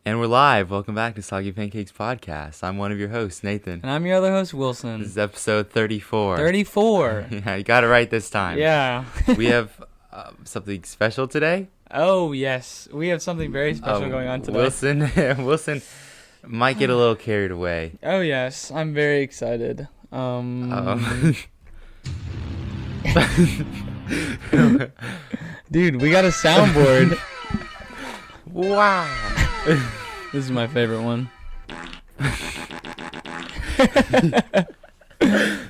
And we're live. Welcome back to Soggy Pancakes Podcast. I'm one of your hosts, Nathan. And I'm your other host, Wilson. This is episode 34. 34. Yeah, you got it right this time. Yeah. We have something special today. Oh, yes. We have something very special going on today. Wilson might get a little carried away. Oh, yes. I'm very excited. Dude, we got a soundboard. Wow. This is my favorite one.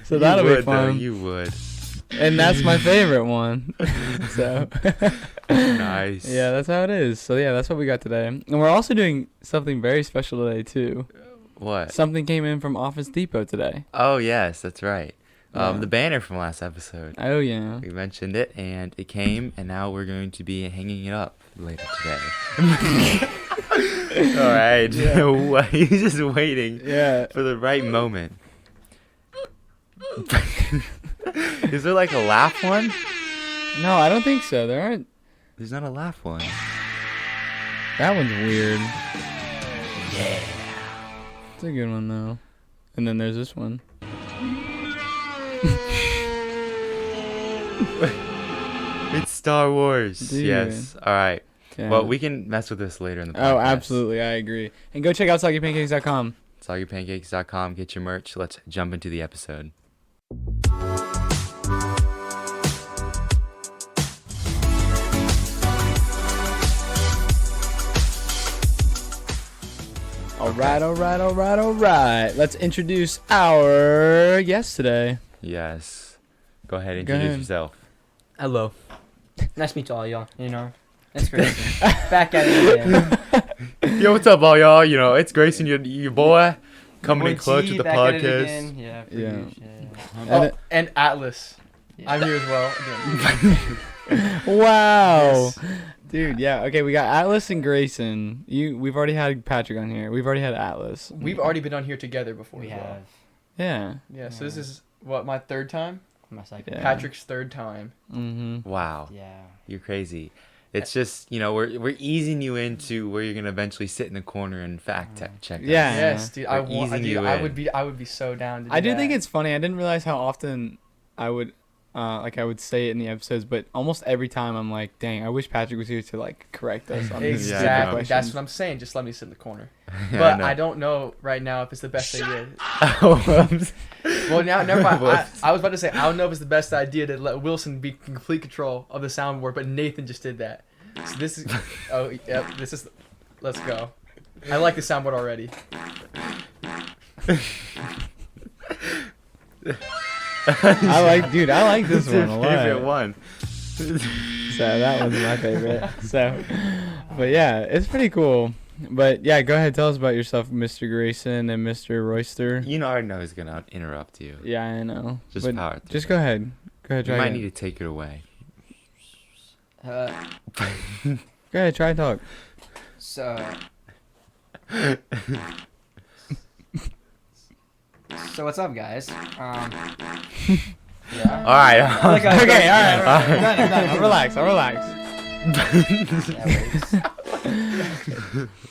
So that'll be fun. Though, you would. And that's my favorite one. So Nice. Yeah, that's how it is. So yeah, that's what we got today. And we're also doing something very special today too. What? Something came in from Office Depot today. Oh, yes, that's right. Yeah. The banner from last episode. Oh yeah. We mentioned it, and it came, and now we're going to be hanging it up later today. All right. Yeah. He's just waiting for the right moment. Is there like a laugh one? No, I don't think so. There aren't. There's not a laugh one. That one's weird. Yeah. It's a good one though. And then there's this one. It's Star Wars. Dude. Yes. All right. Yeah. Well, we can mess with this later in the podcast. Oh, absolutely. I agree. And go check out soggypancakes.com. Soggypancakes.com. Get your merch. Let's jump into the episode. All right. Let's introduce our guest today. Yes. Go ahead. Go Introduce ahead. yourself. Hello. Nice to meet all y'all. It's Grayson. Back at it again. Yo, what's up, all y'all? It's Grayson, your boy, coming in Boy clutch G, with the back at it podcast. again. Yeah. And And Atlas. Yeah. I'm here as well. Again. Wow. Yes. Dude, yeah. Okay, we got Atlas and Grayson. We've already had Patrick on here. We've already had Atlas. We've already been on here together before. We as well. have Yeah. Yeah, so this is my third time? my second. Yeah. Patrick's third time. Mm-hmm. Wow, Yeah. you're crazy. It's just, we're easing you into where you're gonna eventually sit in the corner and fact check. us. Yeah. Yes, dude. We're easing you I in. would be so down to do I do that. think it's funny. I didn't realize how often I would say it in the episodes, but almost every time I'm like, dang, I wish Patrick was here to correct us on these Yeah, I stupid know. Exactly. questions. That's what I'm saying. Just let me sit in the corner. Yeah, But know. I don't know right now if it's the best idea. Whoops. Well, now never mind. Whoops. I was about to say I don't know if it's the best idea to let Wilson be in complete control of the soundboard, but Nathan just did that. So this is. Oh, yep. This is. Let's go. I like the soundboard already. I like this It's your one a lot. favorite one. So that was my favorite. So, but yeah, it's pretty cool. But yeah, go ahead, tell us about yourself, Mr. Grayson and Mr. Royster. I already know he's gonna interrupt you. Yeah, I know. Just But power through. Just go ahead. Go ahead, You try might again. need to take it away. Go ahead, try and talk. So what's up, guys? Yeah. All right. Like I- Okay, all right. All right. I'll relax.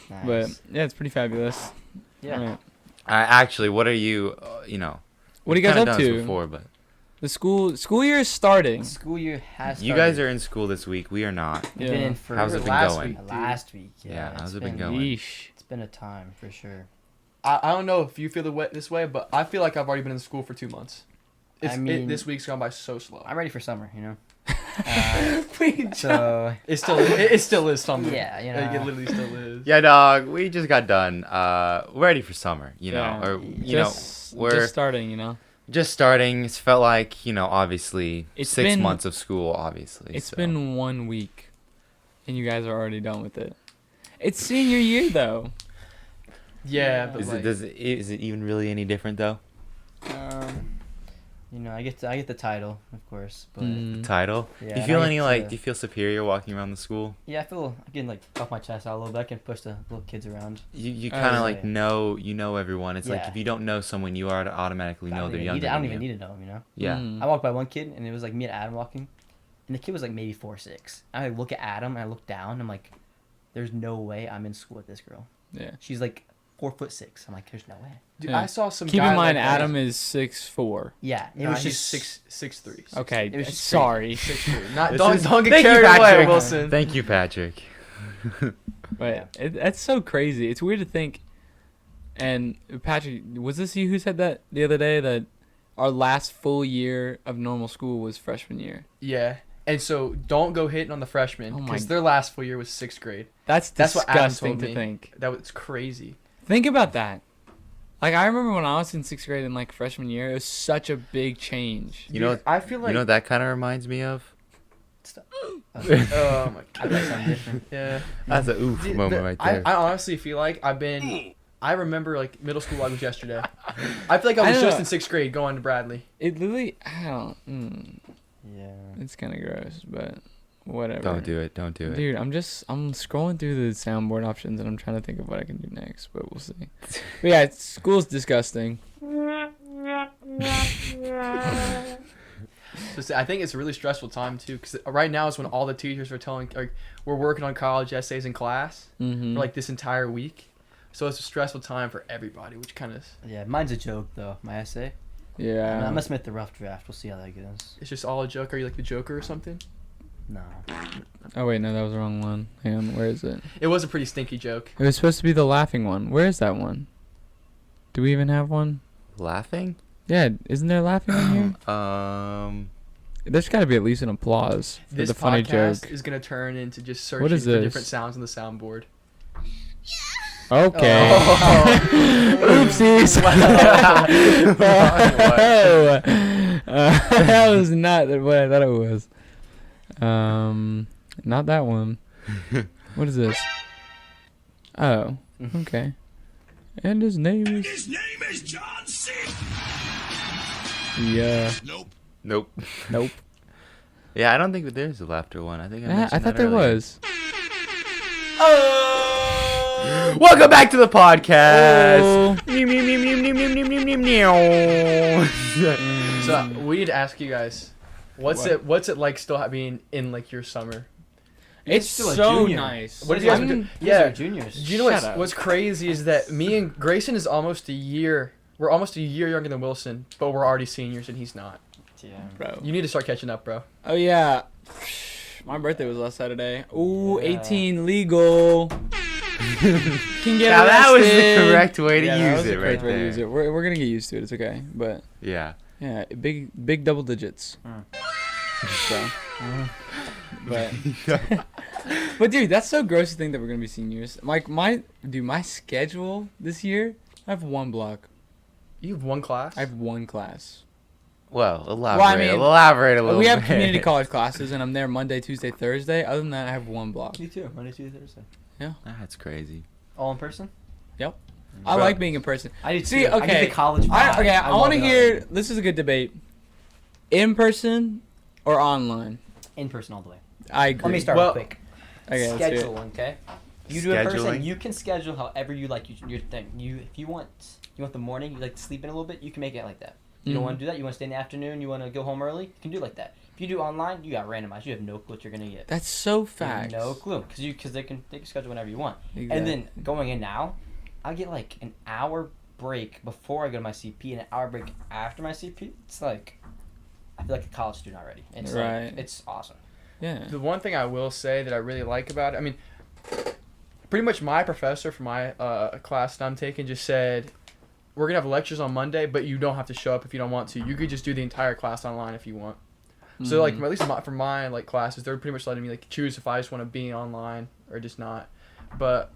Nice. But yeah, it's pretty fabulous. Yeah. All right. Actually, what are you? What are you we've guys kinda up done this to? Before, but The school year is starting. School year has started. you guys are in school this week. We are not. We've been Yeah. in for How's it been last going? week, dude. last week. Yeah, how's it's it been going? Yeesh. It's been a time for sure. I don't know if you feel this way, but I feel like I've already been in school for 2 months. This week's gone by so slow. I'm ready for summer. Wait, So it still is summer. Yeah, Like, it literally still is. Yeah, dog. We just got done. We're ready for summer. Yeah. Or we're just starting. just starting. It's felt like obviously It's 6 been- months of school. Obviously, It's so. been 1 week, and you guys are already done with it. It's senior year though. Yeah, but Is it even really any different though? I get the title, of course, but Mm. Title. Yeah, Do you and feel I any get to- do you feel superior walking around the school? yeah, I feel I can puff my chest out a little bit. I can push the little kids around. You Oh, kind of yeah. know everyone. It's like Yeah. if you don't know someone, you automatically know they're younger. I don't than even you. need to know them. Yeah. Mm. I walked by one kid, and it was like me and Adam walking, and the kid was like maybe 4'6". I look at Adam, and I look down, and I'm like, there's no way I'm in school with this girl. Yeah. She's like 4'6". I'm like, there's no way. Dude, Yeah. I saw some. Keep guy in mind, like that. Adam is 6'4". Yeah, it Nah, was he's just 6'3". Okay, It was just sorry. 6'3". Not, This don't is- don't get Thank you, carried away, Patrick. Wilson. Thank you, Patrick. But that's so crazy. It's weird to think. And Patrick, was this you who said that the other day, that our last full year of normal school was freshman year? Yeah, and so don't go hitting on the freshmen Oh my- because their last full year was 6th grade. That's That's what Adam disgusting told to me. think. That was crazy. Think about that. Like, I remember when I was in 6th grade in like freshman year, it was such a big change. You know, Dude, I feel like you know what that kind of reminds me of? oh my god. I thought something different. Yeah. That's a oof Dude, moment right there. I honestly feel like I remember like middle school like it was yesterday. I feel like I was I just know. in 6th grade going to Bradley. It literally, I don't, Yeah. it's kind of gross, but whatever. Don't do it. Don't do it. Dude, I'm scrolling through the soundboard options and I'm trying to think of what I can do next, but we'll see. But yeah, school's disgusting. So I think it's a really stressful time too, because right now is when all the teachers are telling, like, we're working on college essays in class Mm-hmm. for like this entire week. So it's a stressful time for everybody, which kind of Yeah, mine's a joke though. My essay. Yeah. I'm gonna submit the rough draft. We'll see how that goes. it's just all a joke. Are you like the Joker or something? No. Oh wait, no, that was the wrong one. Hang on, where is it? It was a pretty stinky joke. It was supposed to be the laughing one. Where is that one? Do we even have one? Laughing? Yeah, isn't there laughing on here? There's got to be at least an applause for This the funny podcast joke. is gonna turn into just searching What is for this? different sounds on the soundboard. Okay. Oh. Oopsies. What? That was not what I thought it was. Not that one. What is this? Oh, okay. And his name is John C. Yeah. Nope. Nope. Yeah, I don't think there's a laughter one. I think I Ah, mentioned I thought that there earlier. was. Welcome back to the podcast. Oh. Meow, meow, meow, meow, meow, meow, meow, meow, meow. So we need to ask you guys, what's What? it like still being in like your summer? It's still a so junior. nice. What did you guys I'm- do? You guys Yeah. are juniors. Do you know Shut up. what's crazy is that me and Grayson is almost a year. We're almost a year younger than Wilson, but we're already seniors and he's not. Yeah. Bro. You need to start catching up, bro. Oh yeah. My birthday was last Saturday. Ooh, Yeah. 18 legal. Can get Now that was the arrested. correct way to Yeah, that use was the it right correct way to there. use it. We're gonna get used to it. It's okay. But Yeah. yeah, big double digits. So, but dude, that's so gross to think that we're gonna be seniors. Like my schedule this year, I have one block. You have one class? I have one class. Well, elaborate. mean, elaborate a little We have bit. community college classes, and I'm there Monday, Tuesday, Thursday. Other than that, I have one block. Me too. Monday, Tuesday, Thursday. That's crazy. All in person. I Bro. like being in person. I do too. See, I get okay. the college vibe. I love want to it hear. already. This is a good debate. In person or online? In person all the way. I agree. Let me start Well, quick. Okay, let's do it. Scheduling, okay? You do it in person. Scheduling? You can schedule however you like your thing. If you want the morning, you like to sleep in a little bit, you can make it like that. You don't Mhm. want to do that. You want to stay in the afternoon. You want to go home early. You can do it like that. If you do online, you got randomized. You have no clue what you're gonna get. That's so You have facts. No clue, because they can schedule whenever you want. Exactly. And then going in now, I get like an hour break before I go to my CP and an hour break after my CP. It's like I feel like a college student already. It's Right. like, it's awesome. Yeah. The one thing I will say that I really like about it, I mean, pretty much my professor for my class that I'm taking just said, we're going to have lectures on Monday, but you don't have to show up if you don't want to. You could just do the entire class online if you want. So, like, Mhm. at least for my, like, classes, they're pretty much letting me, like, choose if I just want to be online or just not. But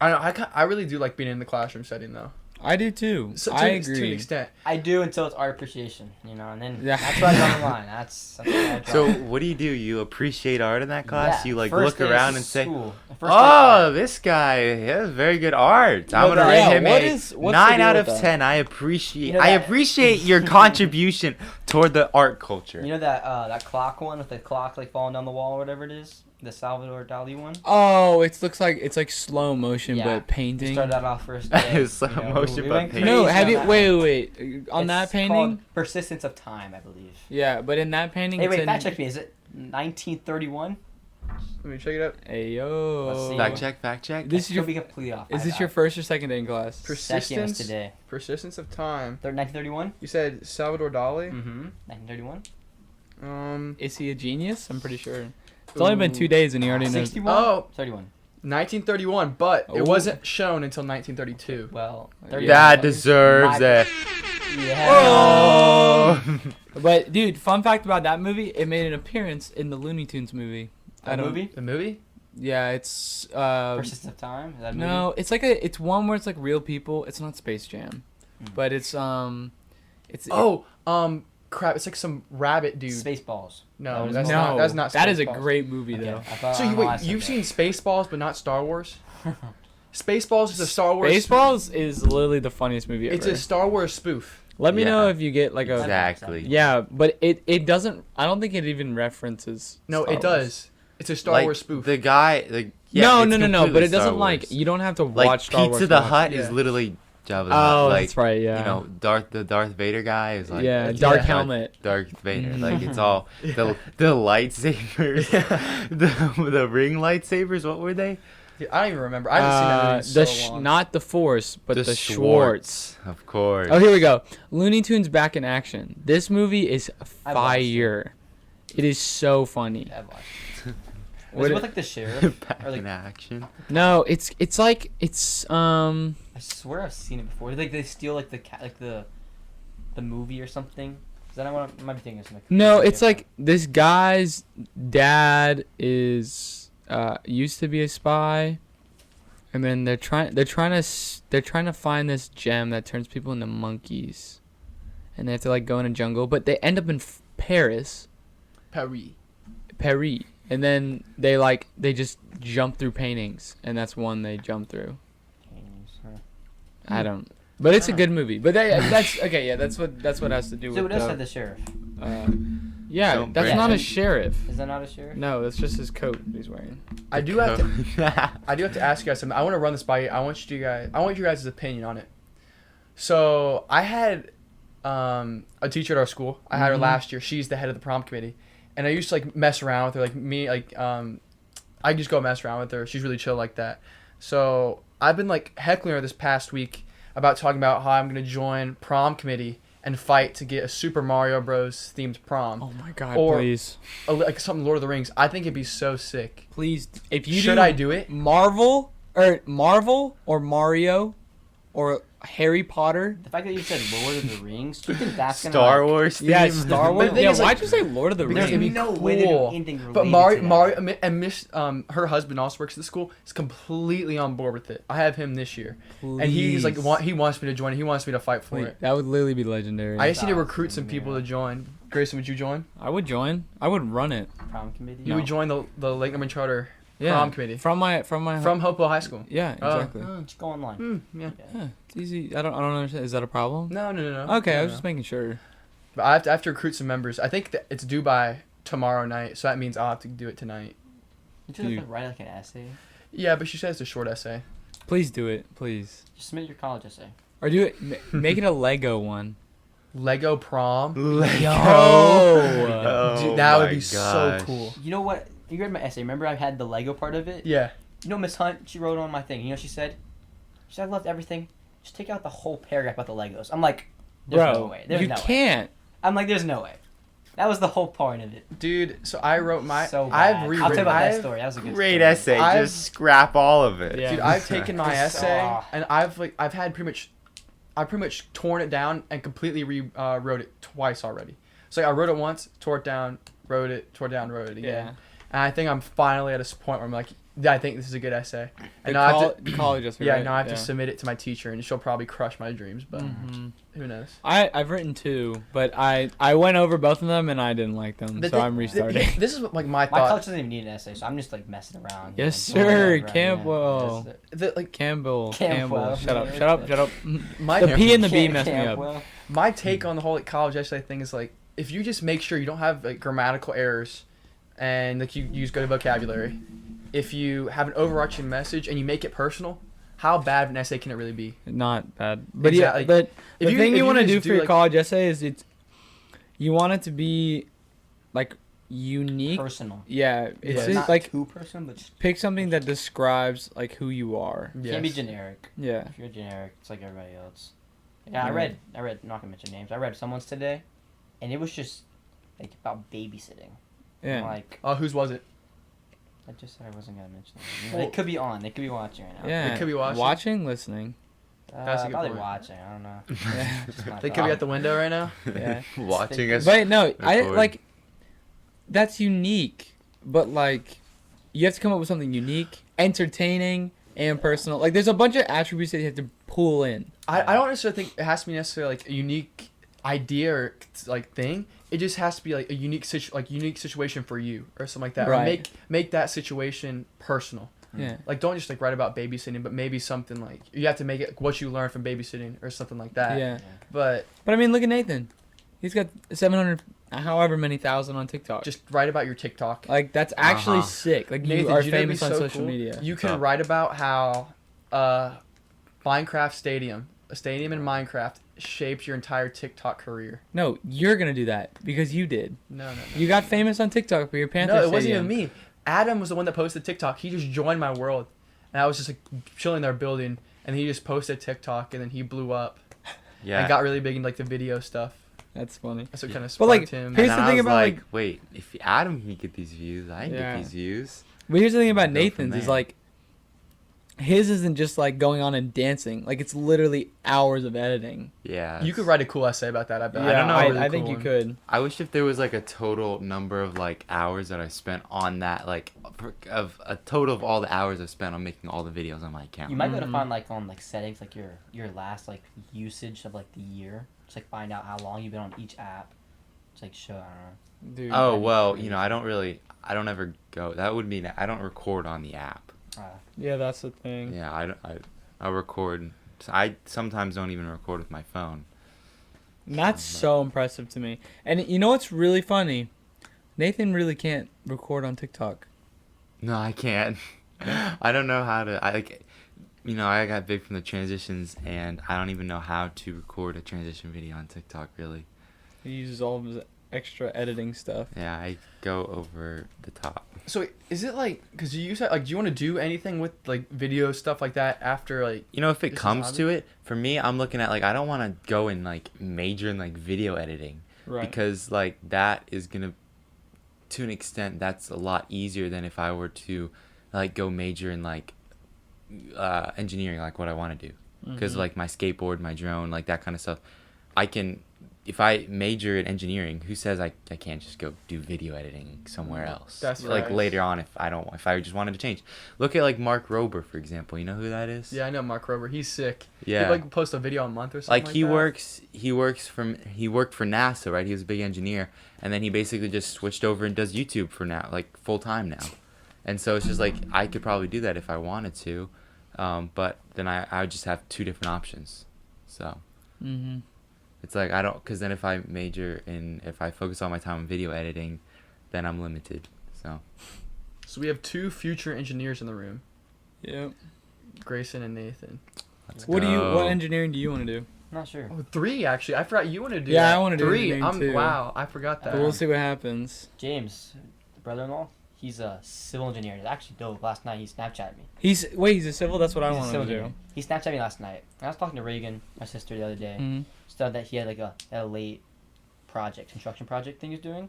I don't know, I really do like being in the classroom setting, though. I do too. So, I to an agree. extent. I do until it's art appreciation, and then Yeah. that's why I draw the line. That's what I draw. So, what do? You appreciate art in that class? Yeah, You like first look day of around and say, school. The first day- "Oh, this guy has very good art. I'm But gonna yeah, rate him what's a the deal 9 out with of that? 10. I appreciate. You know I that- appreciate your contribution toward the art culture." You know that clock one with the clock like falling down the wall or whatever it is, the Salvador Dali one. Oh, it's like slow motion Yeah. but We painting. started out off first day. Slow you know, motion, we but went painting. No, crazy have on you that wait one. on that It's painting? called Persistence of Time, I believe. Yeah, but in that painting Hey, it's wait, in- fact check me. Is it 1931? Let me check it out. Hey Let's yo. see. Fact check. This is Could your. be completely off. Is this your first or second day in class? second was today? Persistence of time. 1931. You said Salvador Dali. Mm-hmm. 1931. Is he a genius? I'm pretty sure. It's only been 2 days and he already knows. 61. Oh, 31. 1931, but Oh. it wasn't shown until 1932. Well, Yeah. 31. That deserves My- it. Yeah. Oh. But dude, fun fact about that movie, it made an appearance in the Looney Tunes movie. That movie? The movie? Yeah, it's Persistence of Time. Is that a movie? no, it's like it's one where it's like real people. It's not Space Jam, but it's Crap! It's like some rabbit dude. Spaceballs. No, That was that's one. not. That's not. That is a Spaceballs. great movie Okay, though. I thought- So I don't know why I said you've that. seen Spaceballs, but not Star Wars. Spaceballs is a Star Wars. Baseballs is literally the funniest movie ever. It's a Star Wars spoof. Let me Yeah. know if you get like a Exactly. yeah, but it doesn't. I don't think it even references. No, Star it does. It's a Star Like, Wars spoof. The guy, like yeah, no, it's no, But completely it doesn't Star like Wars. you don't have to like watch Star Wars. Pizza the to watch Hut it. is Yeah. literally Jabba the Oh, Hutt. Like, that's right. Yeah. You know, the Darth Vader guy is like yeah, it's dark like helmet. Darth Vader. Mhm. Like it's all the lightsabers, the ring lightsabers. What were they? Yeah, I don't even remember. I haven't seen that movie in so long. Not the Force, but the Schwartz. Schwartz, of course. Oh, here we go. Looney Tunes back in action. This movie is I've watched it. fire. It is so funny. Yeah, I've watched it. What Was it it- with like the sheriff? Back Or, like, in action. No, it's like it's I swear I've seen it before. Like they steal like the cat, like the movie or something. Is that not what I might be thinking of something? no, completely it's like different. this guy's dad is used to be a spy, and then they're trying to find this gem that turns people into monkeys, and they have to like go in a jungle, but they end up in Paris, Paris, and then they just jump through paintings, and that's one they jump through. I don't. But it's a good movie. But that's okay. Yeah, that's what has to do So with. it does have the sheriff. Yeah, Don't that's break not a it. sheriff. Is that not a sheriff? No, that's just his coat he's wearing. I do have to ask you guys something. I want to run this by you. I want you guys' opinion on it. So I had a teacher at our school. I had her Mhm. last year. She's the head of the prom committee, and I used to like mess around with her. I just go mess around with her. She's really chill like that. So I've been like heckling her this past week about talking about how I'm gonna join prom committee and fight to get a Super Mario Bros. Themed prom. Oh my God! Or- Please, Like something Lord of the Rings. I think it'd be so sick. please. If you Should I do it? Marvel or Mario, or Harry Potter. The fact that you said Lord of the Rings, do you think that's gonna Star like, Wars. Yeah, theme. Star But Wars. the thing Yeah, is, like, why'd you say Lord of the because There's Rings? it'd be no way to do cool. anything related But to that. Mario and Miss her husband also works at the school. Is completely on board with it. I have him this year, and he's like he wants me to join. He wants me to fight for Please. it. That would literally be legendary. I just need to Stop. recruit some people to join. Grayson, would you join? I would join. I would run it. Prom committee. You would join the Lake Norman Charter Yeah. prom committee From my from Hopewell High School. Yeah, Oh. exactly. Just go online. Yeah. Yeah, it's easy. I don't understand. Is that a problem? No. Okay, No, I was no. just making sure. But I have to recruit some members. I think that it's due by tomorrow night, so that means I'll have to do it tonight. You just Dude. like, write like an essay. Yeah, but she says it's a short essay. Please do it, please. Just submit your college essay. Or do it. Make it a Lego one. Lego prom. Lego. Oh. Dude, that would my be so gosh. cool. You know what? You read my essay. Remember I had the Lego part of it? Yeah. You know Miss Hunt, she wrote on my thing. You know what she said? She said, I left everything. Just take out the whole paragraph about the Legos. I'm like, there's Bro, no way. There's you no way. can't. I'm like, there's no way. That was the whole point of it. Dude, so I wrote my So bad. I've I'll rewritten tell you about that I've- story. That was a good Great story. essay. I've- Just scrap all of it. Yeah. Dude, I've taken my Just- essay ah. and I've had pretty much torn it down and completely wrote it twice already. So I wrote it once, tore it down, wrote it, tore it down, wrote it again. Yeah. And I think I'm finally at a point where I'm like, yeah, I think this is a good essay. The And now I have to, college essay. yeah, right? now I have to submit it to my teacher, and she'll probably crush my dreams, but Mhm. who knows? I've written 2, but I went over both of them and I didn't like them, The so thing- I'm restarting. This is what, like my My thought. college doesn't even need an essay, so I'm just like messing around. Yes, Like, doing sir, whatever, yeah. Campbell. That's it. Campbell. Campbell. Shut up. Shut up. Shut up. My The P and the B messed me up. Campbell. my take on the whole like college essay thing is like if you just make sure you don't have like grammatical errors and like you use good vocabulary, if you have an overarching message and you make it personal, how bad of an essay can it really be? Not bad. But Exactly. yeah, but If the you- thing if you you want to just do do, for your like- college essay is you want it to be like unique. Personal. Yeah, it's Yeah. just Not like too personal, but just pick something that describes like who you are. can't be Yes. generic. Yeah. If you're generic, it's like everybody else. Yeah, I Yeah. read. I'm not gonna mention names. I read someone's today, and it was just like about babysitting. Yeah. Like Oh, whose was it? I just said I wasn't gonna mention them. Well- They could be on. They could be watching right now. Yeah. They could be watching. listening. That's a good Probably point. watching. I don't know. Yeah. Just my They could be at the window right now. Yeah. Watching us. But no, I record. like that's unique, but like you have to come up with something unique, entertaining, and personal. Like there's a bunch of attributes that you have to pull in. I don't necessarily think it has to be necessarily like a unique idea or like thing. It just has to be like a unique unique situation for you or something like that. Or Right. make that situation personal. Yeah. Like don't just like write about babysitting, but maybe something like you have to make it what you learned from babysitting or something like that. Yeah. But But I mean, look at Nathan. He's got 700, however many thousand on TikTok. just write about your TikTok. like that's actually Uh-huh. sick. Like Nathan, you are you know what'd be famous on so social cool? media. You can Stop. write about how Minecraft Stadium, a stadium in Minecraft, shaped your entire TikTok career. No, you're gonna do that because you did. No. You got famous on TikTok for your Panther No, it wasn't Stadium. even me. Adam was the one that posted TikTok. He just joined my world, and I was just like chilling there building, and he just posted TikTok, and then he blew up Yeah. and got really big in like the video stuff. That's funny. That's what kind of But, sparked like, him. here's and the then thing I was about, like, like- wait, if Adam can get these views, I can Yeah. get these views. But here's the thing about Go from Nathan's is there. like his isn't just like going on and dancing. Like it's literally hours of editing. Yeah. You could write a cool essay about that. I bet. I don't know, I, really I think cool you one. could. I wish if there was like a total number of like hours that I spent on that, like of a total of all the hours I've spent on making all the videos on my account. You might be able to Mhm. find like on like settings like your last like usage of like the year. Just like find out how long you've been on each app. Just like show. I don't know. Dude. Oh well, you know, I don't ever go. That would mean I don't record on the app. Yeah, that's the thing. Yeah, I record. I sometimes don't even record with my phone. And that's so impressive to me. And you know what's really funny? Nathan really can't record on TikTok. No, I can't. I don't know how to. I like, you know, I got big from the transitions, and I don't even know how to record a transition video on TikTok. Really. He uses all of his extra editing stuff. Yeah, I go over the top. So is it like because you said like do you want to do anything with like video stuff like that after like You know, if it This is comes hobby? to it, for me, I'm looking at like I don't want to go and like major in like video editing Right. because like that is gonna, to an extent, that's a lot easier than if I were to like go major in like engineering, like what I want to do. Because Mhm. like my skateboard, my drone, like that kind of stuff, I can. If I major in engineering, who says I can't just go do video editing somewhere else? That's like right. later on if I just wanted to change. Look at like Mark Rober, for example. You know who that is? yeah I know Mark Rober, he's sick. Yeah. He like post a video a month or something Like like he that. worked for NASA, right? He was a big engineer, and then he basically just switched over and does YouTube for now, like full time now. And so it's just like I could probably do that if I wanted to, but then I would just have two different options. So Mm-hmm. it's like I don't, because then if I focus all my time on video editing, then I'm limited. So So we have two future engineers in the room, Yeah. Grayson and Nathan. let's What go. engineering do you want to do? I'm not sure. Oh, three actually. I forgot you want to do. Yeah, that. I wanna do three. engineering too. Wow, I forgot that. But we'll see what happens. James, brother-in-law, he's a civil engineer. He's actually dope. Last night he Snapchatted me. He's a civil. That's what I He's a want civil to do. engineer. He Snapchatted me last night. I was talking to Reagan, my sister, the other day. Mm-hmm. Stuff that he had like a late construction project thing he was doing.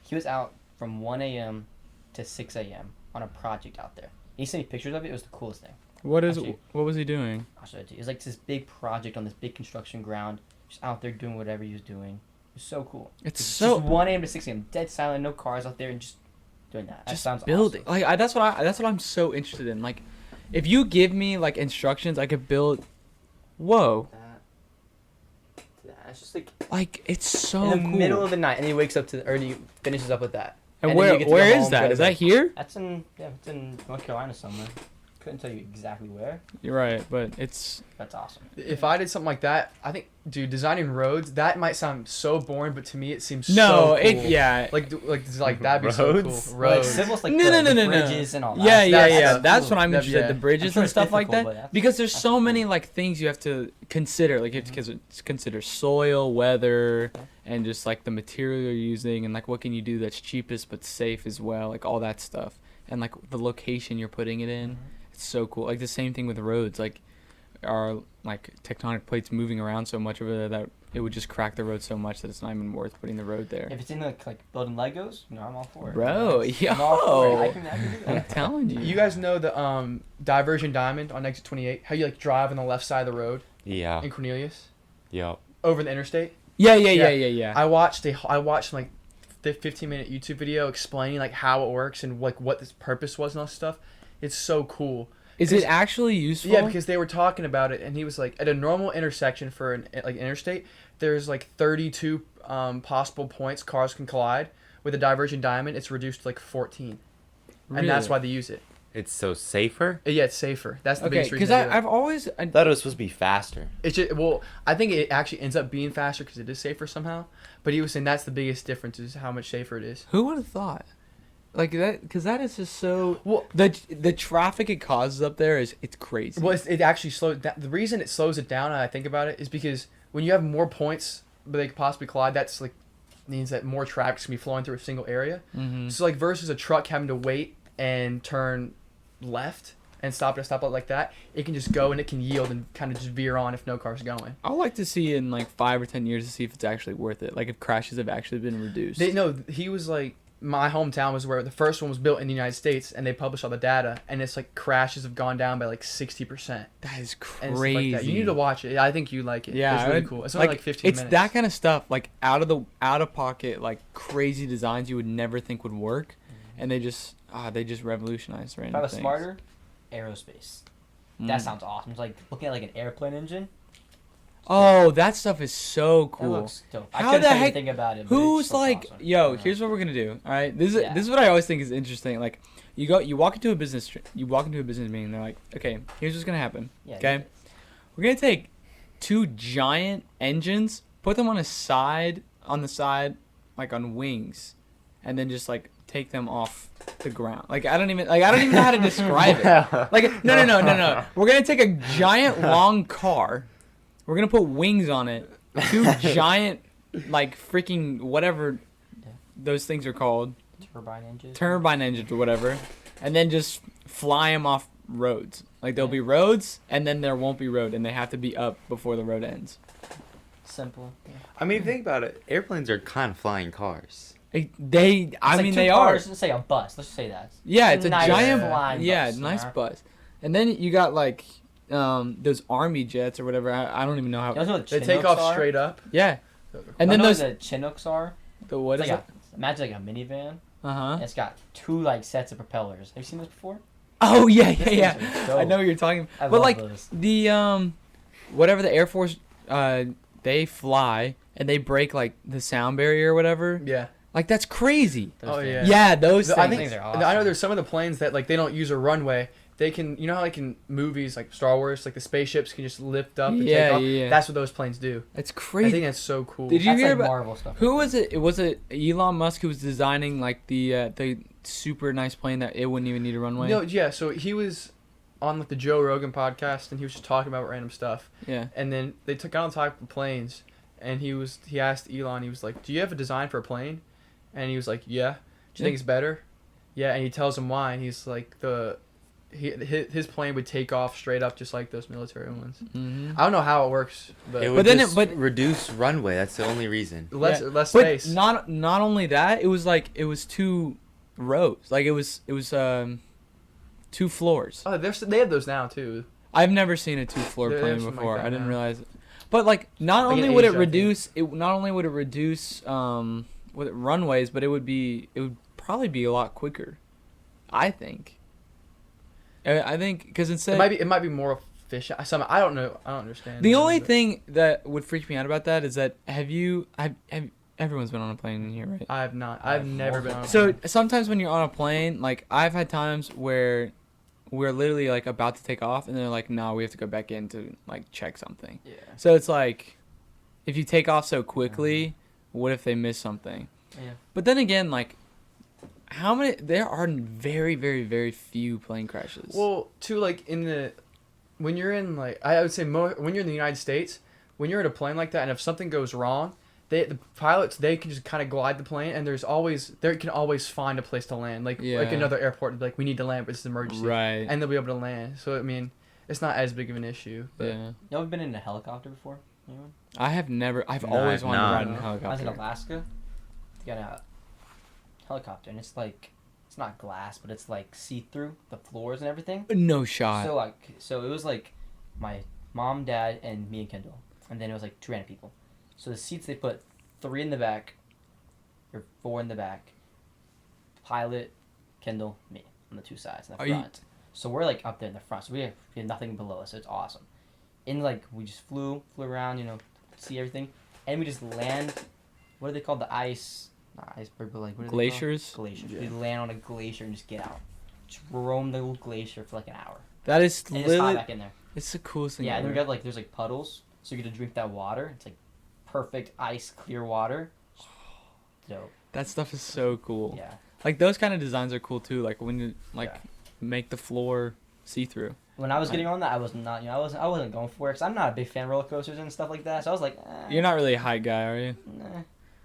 He was out from 1 a.m. to 6 a.m. on a project out there. He sent me pictures of it. It was the coolest thing. What Actually- was he doing? I'll show it to you. It was like this big project on this big construction ground. Just out there doing whatever he was doing. It was so cool. It's Just so 1 a.m. to 6 a.m. Dead silent, no cars out there, and just doing that. That just sounds building. awesome. Like that's what I'm so interested in. Like, if you give me like instructions, I could build. Whoa! It's just like Like it's so in the cool. middle of the night, and he wakes up to, or he finishes up with that. and and then you get to go where is home, that? go to Is that bed. here? That's in North Carolina somewhere. Couldn't tell you exactly where. You're right, but it's That's awesome. If I did something like that, I think, dude, designing roads, that might sound so boring, but to me it seems so no, cool. yeah. Like that'd be so Roads? cool. Like Roads. civils, like No, the no. bridges and all that. Yeah, That's- yeah. that's That's cool. what I'm That- interested in, yeah. the bridges I'm sure and it's stuff like difficult, that. but that's- Because there's that's so cool. many like things you have to consider. Like you have to consider soil, weather, and just like the material you're using, and like what can you do that's cheapest but safe as well, like all that stuff, and like the location you're putting it in. It's so cool. Like the same thing with roads. Like are like tectonic plates moving around so much over there that it would just crack the road so much that it's not even worth putting the road there. If it's in like building Legos, I'm all for it. Bro, I'm all for it. yo. I can do I'm that. telling you. You guys know the diversion diamond on exit 28? How you like drive on the left side of the road Yeah. in Cornelius Yep. over the interstate? Yeah. I watched like the 15-minute YouTube video explaining like how it works and like what this purpose was and all this stuff. It's so cool. Is it actually useful? Yeah, because they were talking about it, and he was like, at a normal intersection for an like interstate, there's like 32 possible points cars can collide. With a diversion diamond, it's reduced to like 14, and that's Really? why they use it. It's so safer. Yeah, it's safer. That's the Okay, biggest because reason. they do it. I've always I thought it was supposed to be faster. It's just, well, I think it actually ends up being faster because it is safer somehow. But he was saying that's the biggest difference is how much safer it is. who would have thought like that? Because that is just so Well, the traffic it causes up there is it's crazy. well, it actually slows. The reason it slows it down, and I think about it, is because when you have more points, but they could possibly collide, that's like means that more traffic's gonna be flowing through a single area. Mm-hmm. So like versus a truck having to wait and turn left and stop at a stoplight like that, it can just go and it can yield and kind of just veer on if no car's going. I'd like to see in like 5 or 10 years to see if it's actually worth it. Like if crashes have actually been reduced. He was like, my hometown was where the first one was built in the United States, and they published all the data, and it's like crashes have gone down by like 60%. That is And crazy. Like that. You need to watch it. I think you like it. Yeah, it's really I'd- cool. It's only like 15 it's minutes. that kind of stuff, like out of pocket, like crazy designs you would never think would work, and they just revolutionize If I random was things. smarter, aerospace. Mm. That sounds awesome. It's like looking at like an airplane engine. Oh, that stuff is so That cool. looks dope. I How couldn't the tell you heck- anything about it. But it Who's just looks like, awesome. yo, Yeah. here's what we're gonna do. All right, this Yeah. is what I always think is interesting. Like, you walk into a business meeting. They're like, okay, here's what's gonna happen. Yeah, Okay, yeah. we're gonna take 2 giant engines, put them on the side, like on wings, and then just like take them off the ground. Like I don't even know how to describe it. Like no. We're gonna take a giant long car. We're gonna put wings on it. 2 giant, like freaking whatever those things are called, turbine engines or whatever, and then just fly them off roads. Like there'll be roads, and then there won't be road, and they have to be up before the road ends. Simple. Yeah. I mean, think about it. Airplanes are kind of flying cars. They It's like 2 they cars, are. Let's say a bus. Let's just say that. Yeah, it's a Nice giant, flying bus, nice yeah. bus. And then you got like those army jets or whatever. I don't even know how. You know what They Chinooks take off are? straight up. Yeah, and You then know those what the Chinooks are. the what It's is like it? imagine like a minivan. Uh huh. And it's got 2 like sets of propellers. Have you seen this before? Oh yeah, This yeah. thing's I dope. know what you're talking. I But love like those. the whatever the Air Force they fly and they break like the sound barrier or whatever. Yeah. Like that's crazy. Those Oh, things. yeah. Yeah, those I things. think things are I know awesome. there's some of the planes that like they don't use a runway. They can, you know how like in movies like Star Wars, like the spaceships can just lift up and Yeah, take off. yeah. That's what those planes do. It's I crazy. think that's so cool. Did you That's hear like about Marvel stuff. who was it? Was it Elon Musk who was designing like the super nice plane that it wouldn't even need a runway? No, yeah. So he was on like the Joe Rogan podcast, and he was just talking about random stuff. Yeah. And then they took out on top of planes, and he asked Elon, he was like, "Do you have a design for a plane?" And he was like, "Yeah." Do you think it's better? Yeah. And he tells him why, and he's like, his plane would take off straight up just like those military ones. Mm-hmm. I don't know how it works, but It would But then just reduce runway. That's the only reason. less Yeah. less But space. not only that, it was 2 rows. Like it was 2 floors. Oh, they have those now too. I've never seen a 2-floor They have plane something like before. that I didn't now. realize it. But like not Like in only would Asia, I it think. reduce runways, but it would probably be a lot quicker. I think. I think because instead It might be more efficient. I don't know. I don't understand. the only thing that would freak me out about that is that have everyone's been on a plane in here, right? I have not. I've never been on. A So plane. sometimes when you're on a plane, like I've had times where we're literally like about to take off, and they're like, no, we have to go back in to like check something. Yeah. So it's like, if you take off so quickly, what if they miss something? Yeah. But then again, like, how many? There are very, very, very few plane crashes. Well, too, like when you're in like I would say when you're in the United States, when you're in a plane like that, and if something goes wrong, the pilots they can just kind of glide the plane, and they can always find a place to land, like another airport. Like we need to land, but it's an emergency, right? And they'll be able to land. So I mean, it's not as big of an issue. But. Yeah. Y'all ever been in a helicopter before? Anyone? I have never. I've No, always I've wanted to not. ride in a I was in helicopter. Alaska. You got a helicopter, and it's like it's not glass, but it's like see through the floors and everything. No shot. So it was like my mom, dad, and me and Kendall, and then it was like 2 random people. So the seats they put 3 in the back, or 4 in the back. Pilot, Kendall, me on the 2 sides in the front. So we're like up there in the front, so we have nothing below us. So it's awesome. And like we just flew around, see everything, and we just land. What are they called? The ice, not iceberg, but like what are Glaciers? They called? Glaciers. Yeah. We land on a glacier and just get out. Just roam the little glacier for like an hour. That is And just hop literally. back in there. It's the coolest thing. Yeah, and ever. we got like there's like puddles, so you get to drink that water. It's like perfect ice clear water. Dope. That stuff is so cool. Yeah. Like those kind of designs are cool too. Like when you Yeah. make the floor see through. When I was getting on that, I was not. I wasn't going for it because I'm not a big fan of roller coasters and stuff like that. So I was like, You're not really a height guy, are you? Nah. Not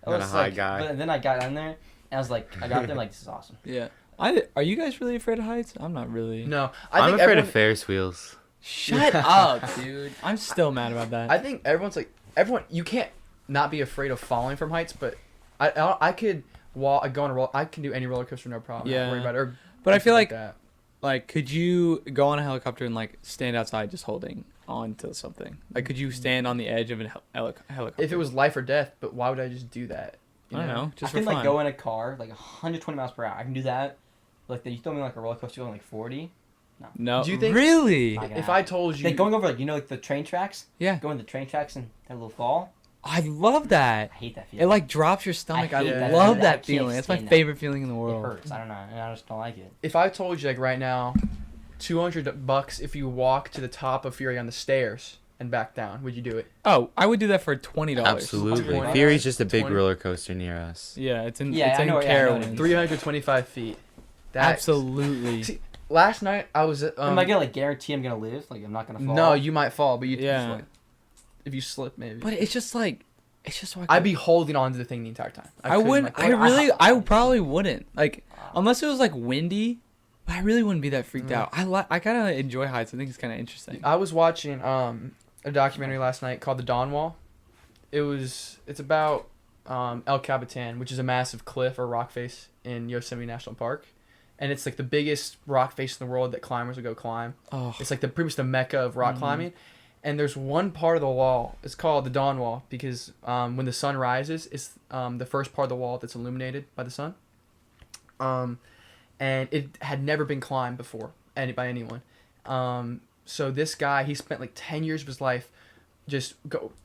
I a was high like, guy. But then I got on there, and I was like, I got there like, this is awesome. Yeah. Are you guys really afraid of heights? I'm not really. No, I'm think afraid everyone, of Ferris wheels. Shut up, dude. I'm still mad about that. I think everyone. You can't not be afraid of falling from heights, but I could go on a roller. I can do any roller coaster no problem. Yeah. Not worry about it. Or But I feel like like- that. Like, could you go on a helicopter and like stand outside just holding on to something? Like, could you stand on the edge of a helicopter? If it was life or death, but why would I just do that? I don't know, just I for can fun. like go in a car like 120 miles per hour. I can do that. Like you throw me like a roller coaster going like 40. No, Do you think- really? Not gonna If I told you, Like going over like like the train tracks. Yeah, Going the train tracks and that little fall. I love that. I hate that feeling. It like drops your stomach. I hate that. love I that can't feeling. It's my stand that. favorite feeling in the It world. hurts. I don't know. And I just don't like it. if I told you like right now, $200 if you walk to the top of Fury on the stairs and back down, would you do it? Oh, I would do that for $20. Absolutely. $20. Fury's just a big 20. roller coaster near us. Yeah, it's in Yeah, it's I in know- yeah, I know what it Carowinds. is. 325 feet. That's- Absolutely. See, last night I was at. Am I gonna like guarantee I'm gonna live? Like I'm not gonna fall. No, you might fall, but you Yeah. just, if you slip maybe. But it's just like so I'd be holding on to the thing the entire time. I couldn't, wouldn't. like, I probably wouldn't. Like unless it was like windy. But I really wouldn't be that freaked out. I kind of enjoy heights. I think it's kind of interesting. I was watching a documentary last night called The Dawn Wall. It's about El Capitan, which is a massive cliff or rock face in Yosemite National Park, and it's like the biggest rock face in the world that climbers would go climb. Oh, It's like pretty much the mecca of rock Mhm. climbing. And there's one part of the wall. It's called the Dawn Wall because when the sun rises, it's the first part of the wall that's illuminated by the sun. And it had never been climbed before by anyone. So this guy, he spent like 10 years of his life just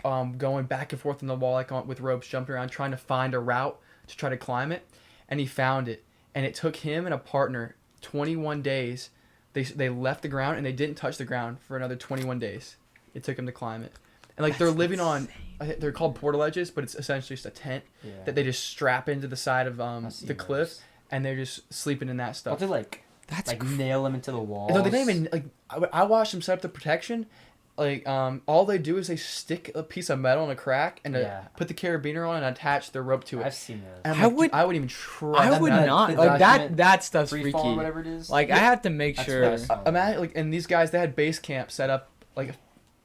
going back and forth on the wall with ropes, jumping around, trying to find a route to try to climb it. And he found it. And it took him and a partner 21 days. They left the ground and they didn't touch the ground for another 21 days. It took him to climb it. And like they're living on, they're called portaledges, but it's essentially just a tent Yeah. that they just strap into the side of I've seen the cliff, those. and they're just sleeping in that Don't stuff. they like that's nail them into the wall? No, they don't even like. I watched them set up the protection. Like all they do is they stick a piece of metal in a crack and Yeah. put the carabiner on and attach their rope to it. I've seen those. And I'm I like, would- I wouldn't even try. I that- would that- not the like document, that stuff's Free freaky. fall or whatever it is. Like I have to make That's sure. what I saw. Imagine like, and these guys they had base camp set up like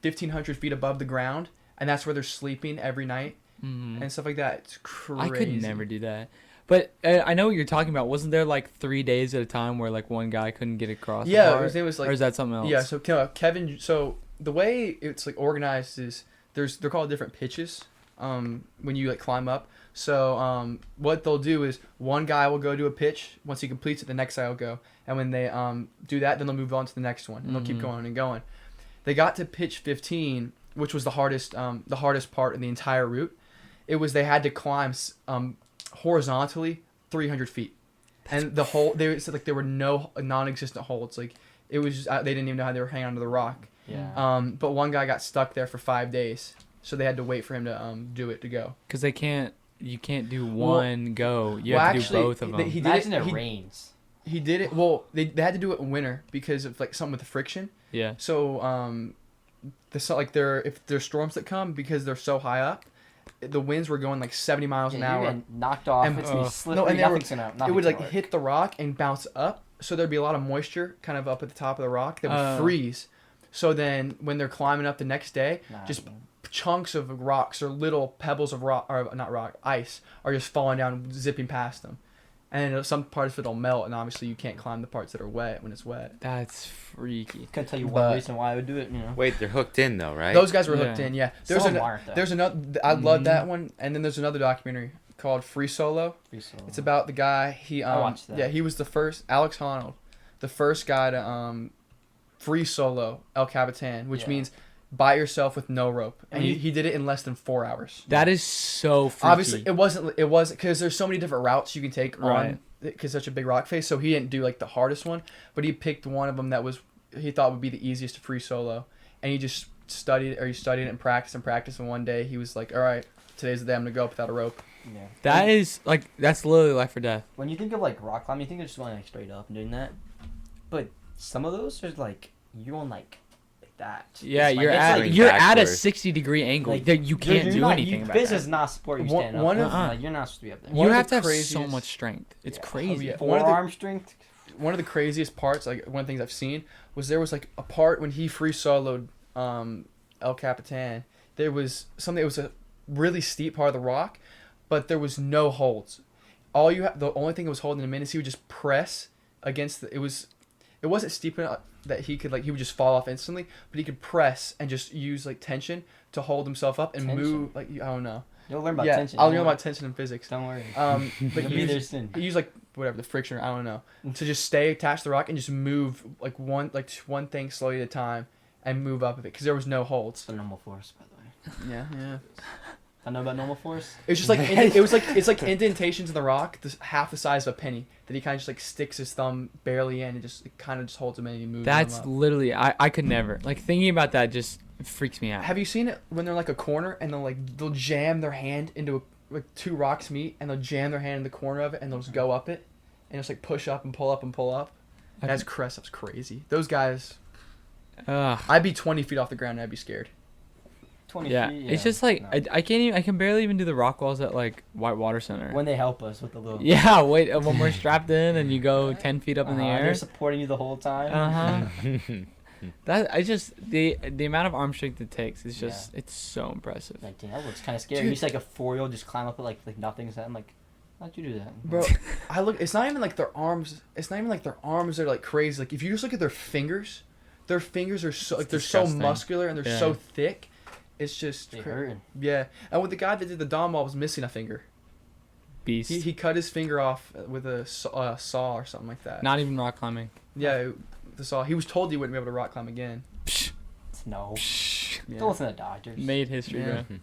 1,500 feet above the ground, and that's where they're sleeping every night Mhm. and stuff like that. It's crazy. I could never do that. But I know what you're talking about. Wasn't there like 3 days at a time where like one guy couldn't get across? the Yeah, part? his name was like. or is that something else? Yeah, so Kevin. So the way it's like organized is they're called different pitches. When you like climb up. So what they'll do is one guy will go to a pitch. Once he completes it, the next guy will go. And when they do that, then they'll move on to the next one, and they'll keep Mhm. going and going. They got to pitch 15, which was the hardest part in the entire route. It was they had to climb horizontally 300 feet, and the hole they said like there were no non-existent holds. Like It was just, they didn't even know how they were hanging onto the rock. Yeah. But one guy got stuck there for 5 days, so they had to wait for him to do it to go. Because you can't do Well- one go. You well, have to actually, do both of them. he did Imagine it he- rains. He did it. Well, they had to do it in winter because of like something with the friction. Yeah. So if there's storms that come because they're so high up, the winds were going like 70 miles an You're hour. getting knocked off. And- It's gonna be Oh. slippery. No, and they were- nothing's gonna. It would nothing's like gonna work. hit the rock and bounce up, so there'd be a lot of moisture kind of up at the top of the rock that would Oh. freeze. So then when they're climbing up the next day, Nah, just man. chunks of rocks or little pebbles of rock, or not rock, ice, are just falling down, zipping past them. And then some parts of it will melt, and obviously you can't climb the parts that are wet when it's wet. That's freaky. Couldn't tell you one But- reason why I would do it. You know. Wait, they're hooked in though, right? Those guys were Yeah. hooked in, yeah. Some aren't, though. There's another. I love Mhm. that one, and then there's another documentary called Free Solo. Free solo. It's about the guy. He I watched that. yeah, he was the first, Alex Honnold, the first guy to free solo El Capitan, which Yeah. means by yourself with no rope, and And he did it in less than 4 hours. That is so freaky. Obviously, it wasn't because there's so many different routes you can take Right. on because such a big rock face. So he didn't do like the hardest one, but he picked one of them that was he thought would be the easiest to free solo, and he just studied it and practiced, and one day he was like, all right, today's the day I'm gonna go up without a rope. Yeah. That is like that's literally life or death. When you think of like rock climbing, you think of just going like straight up and doing that. But some of those are like you're going like that. Yeah, It's like- you're it's at like- you're at a backwards. 60-degree angle. Like, That you can't you're do not- anything about This that. is not sport. You One- stand up. one of- Like, you're not supposed to be up there. One You of have the to have so craziest- much strength. It's Yeah. crazy. yeah. One of the- Forearm strength. One of the craziest parts, like one of the things I've seen, was there was like a part when he free soloed El Capitan. There was something. It was a really steep part of the rock, but there was no holds. The only thing that was holding him in is he would just press against it wasn't steep enough that he would just fall off instantly, but he could press and just use like tension to hold himself up and Tension. move I don't know. You'll learn about Yeah, tension. I'll don't learn worry. about tension in physics. Don't worry. But You'll he be there used, soon. he used like whatever the friction, or I don't know, to just stay attached to the rock and just move like one thing slowly at a time and move up of it because there was no holds. It's the normal force, by the way. Yeah. I know about normal force. It was just like it's like indentations in the rock, half the size of a penny that he kind of just like sticks his thumb barely in and just kind of just holds him in and he moves That's him up. literally I could never. Like thinking about that just freaks me out. Have you seen it when they're like a corner and they'll jam their hand into like two rocks meet and they'll jam their hand in the corner of it and they'll just go up it and just like push up and pull up and pull up. That's crazy. Those guys, Ugh. I'd be 20 feet off the ground and I'd be scared. 20 Yeah, feet. it's just like no. I can't even. I can barely even do the rock walls at like Whitewater Center. When they help us with the little. Yeah, wait. When we're strapped in and you go 10 feet up in the They're air. supporting you the whole time. Uh-huh. That I just the amount of arm strength it takes is just it's so impressive. Like, damn, that looks kind of scary. Dude. You see like a 4-year-old just climb up it like nothing's that. I'm like, how'd you do that? Bro, it's not even like their arms. It's not even like their arms are like crazy. Like if you just look at their fingers are so like they're so disgusting. muscular and they're Yeah. so thick. It's just They hurting. yeah. And with the guy that did the Dom wall was missing a finger. Beast. He cut his finger off with a saw or something like that. Not even rock climbing. Yeah, the saw. He was told he wouldn't be able to rock climb again. No. Yeah. Don't listen to doctors. Made history, Yeah. bro.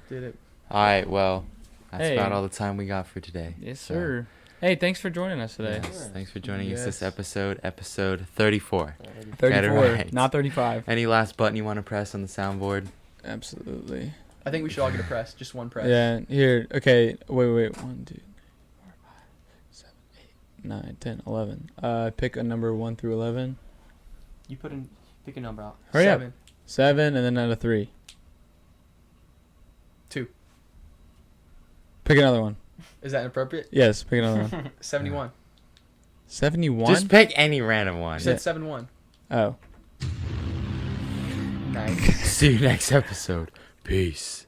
Did it. All right, well, that's Hey. about all the time we got for today. Yes, So, sir. Hey, thanks for joining us today. yes, thanks for joining us Yes. this episode 34. 34, right. not 35. Any last button you want to press on the soundboard? Absolutely. I think we should all get a press. Just one press. Yeah, here. Okay, wait. 1, 2, 3, 4, 5, 6, 7, 8, 9, 10, 11. Pick a number 1 through 11. You pick a number out. Hurry up. 7. 7 and then out of 3. 2. Pick another one. Is that inappropriate? Yes, pick another one. 71. 71? Just pick any random You one. said 7-1. Oh. Nice. See you next episode. Peace.